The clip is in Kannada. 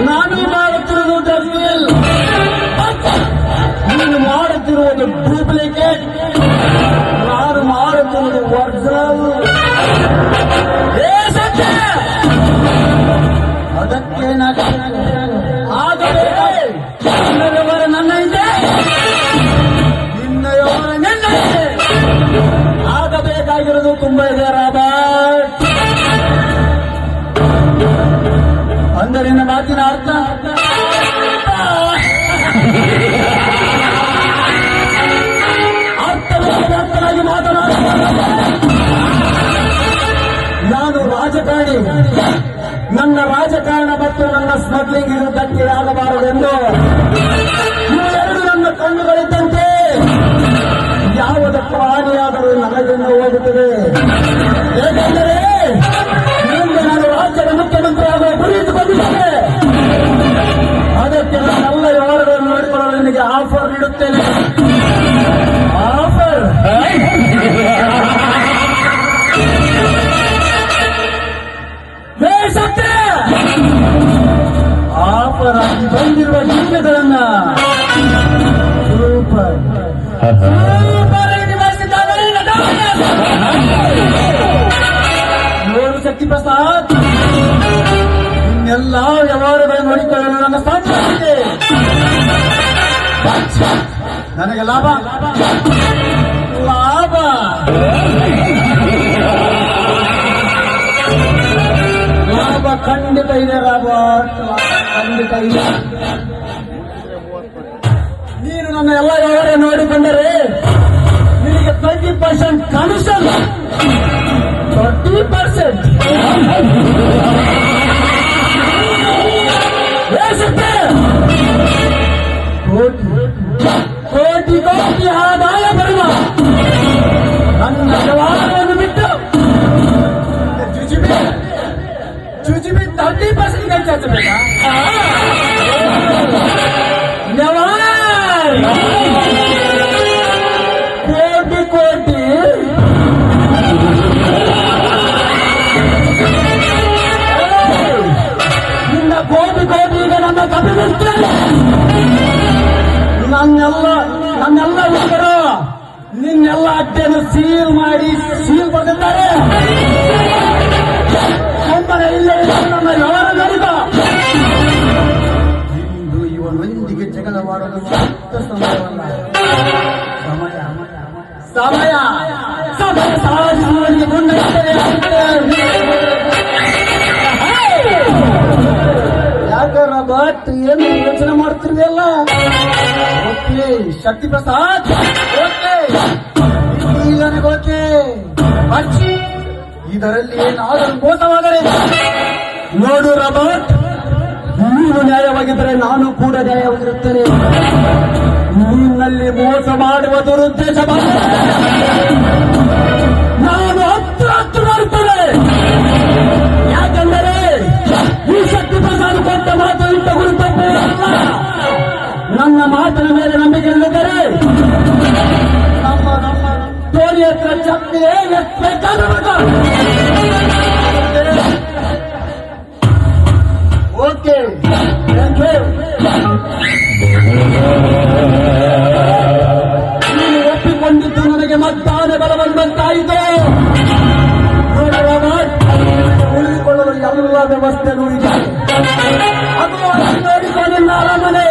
ನಾನು ಮಾಡುತ್ತಿರುವುದು ಡ್ರಗ್ಮಿಲ್, ನೀನು ಮಾಡುತ್ತಿರುವುದು ಡೂಪ್ಲಿಕೇಟ್, ನಾನು ಮಾಡುತ್ತಿರುವುದು ಒರಿಜಿನಲ್. ಅದಕ್ಕೆ ನಿನ್ನಯವರ ನನ್ನ ಇದೆ, ನಿನ್ನಯವರ ನನ್ನ ಇದೆ. ಆಗಬೇಕಾಗಿರೋದು ತುಂಬಾ ಇದೆ ರಾಬರ್ಟ್. ಅಂದರೆ ನಿನ್ನ ಮಾತಿನ ಅರ್ಥ ಅರ್ಥವಾಗಿ ಮಾತನಾಡ. ನಾನು ರಾಜಕಾರಣಿ, ನನ್ನ ರಾಜಕಾರಣ ಮತ್ತು ನನ್ನ ಸ್ಮಗ್ಲಿಂಗ್ ಇದು ಧಕ್ಕೆ ಆಗಬಾರದೆಂದು ಇವೆರಡು ನನ್ನ ಕಣ್ಣುಗಳಿದ್ದಂತೆ. ಯಾವುದಕ್ಕೂ ಹಾನಿಯಾದರೂ ನನಗೆಂದು ಹೋಗುತ್ತದೆ. ಏಕೆಂದರೆ ಮುಂದೆ ನಾನು ರಾಜ್ಯದ ಮುಖ್ಯಮಂತ್ರಿ ಆಗುವ ಗುರಿ ಇಟ್ಟುಕೊಂಡಿದ್ದೇನೆ. ಅದಕ್ಕೆ ನಾನೆಲ್ಲ ವ್ಯವಹಾರಗಳನ್ನು ನೋಡಿಕೊಳ್ಳಲು ನಿನಗೆ ಆಫರ್ ನೀಡುತ್ತೇನೆ. ಆಫರ್ ಆಫರ್ ಆಗಿ ಬಂದಿರುವ ಜೀವಿಗಳನ್ನ ಸೂಪರ್ ನೋಡು ಶಕ್ತಿ ಪ್ರಸಾದ್, ಇನ್ನೆಲ್ಲ ವ್ಯವಹಾರಗಳನ್ನು ನೋಡಿಕೊಳ್ಳಲು ನನ್ನ ಸಾಧ್ಯ. ನನಗೆ ಲಾಭ ಲಾಭ ಲಾಭ ಖಂಡಿತ ಇದೆ ರಾಬರ್ಟ್, ಖಂಡಿತ ಇದೆ. ನೀನು ನನ್ನ ಎಲ್ಲ ವ್ಯವಹಾರ ನೋಡಿಕೊಂಡರೆ ನಿನಗೆ 20% ಕಮಿಷನ್. 30% ಕೋಟಿ ಕೋಟಿ ಆದಾಯ ಬರುವ ನನ್ನ ವ್ಯವಹಾರವನ್ನು ಬಿಟ್ಟು ಚುಚಿಬಿ 30% ಖರ್ಚು ಹಚ್ಚಬೇಕಾ? ಕೋಟಿ ಕೋಟಿ ನಿನ್ನ ಕೋಟಿ ಕೋಟಿ ಈಗ ನನ್ನ ಕಪಿಲಿರ್ತೇನೆ. ನನ್ನೆಲ್ಲ ಹುಡುಗರು ನಿನ್ನೆಲ್ಲ ಅಡ್ಡೆಯನ್ನು ಸೀಲ್ ಮಾಡಿ ಸೀಲ್ ಬರೆದಿದ್ದಾರೆ. ಒಬ್ಬನ ಇಲ್ಲೇ ನನ್ನ ವ್ಯವಹಾರ ನಡೆದ. ಇಂದು ಇವನೊಂದಿಗೆ ಜಗಳವಾಡಲು ಸಮಯವಲ್ಲ. ಸಮಯ ಸಮಯ ಸಾಧಿಸುವವರಿಗೆ ಮುನ್ನಡೆದರೆ ಯಾಕರ ಬಟ್ ಏನು ಯೋಚನೆ ಮಾಡ್ತಿರ್ಲಿಲ್ಲ. ಓಕೆ ಶಕ್ತಿ ಪ್ರಸಾದ್, ಓಕೆ ನನಗೋಕೆ. ಇದರಲ್ಲಿ ಏನಾದರೂ ಮೋಸವಾದರೆ ನೋಡು ರಾಬರ್ಟ್, ನೀನು ನ್ಯಾಯವಾಗಿದ್ದರೆ ನಾನು ಕೂಡ ನ್ಯಾಯವಾಗಿರುತ್ತೇನೆ. ನಿನ್ನಲ್ಲಿ ಮೋಸ ಮಾಡುವ ದುರುದ್ದೇಶ ನಾನು ಹತ್ತು ಮಾಡುತ್ತೇನೆ. ಯಾಕೆಂದರೆ ಈ ಶಕ್ತಿ ಪ್ರಸಾದ್ ಕೊಟ್ಟ ಮಾತು ಇಂಥ ಗುರು ತಪ್ಪೇ ಅಲ್ಲ. ನನ್ನ ಮಾತಿನ ಮೇಲೆ ನಂಬಿಕೆ ಇಲ್ಲದರೆ ನಮ್ಮ ತೋರಿ ಹತ್ರ ಚಪ್ಪಿ ಬೇಕಾದ ಓಕೆ ನೀನು ಒಪ್ಪಿಕೊಂಡಿದ್ದು ನನಗೆ ಮತ್ತಾನೆ ಬಲ ಬಂದಂತಾಯಿತು. ಉಳಿದುಕೊಳ್ಳಲು ಎಲ್ಲ ವ್ಯವಸ್ಥೆನೂ ಇದೆ. ಅದು ನೋಡಿಕೊಂಡಿಲ್ಲ ಅರಮನೆ.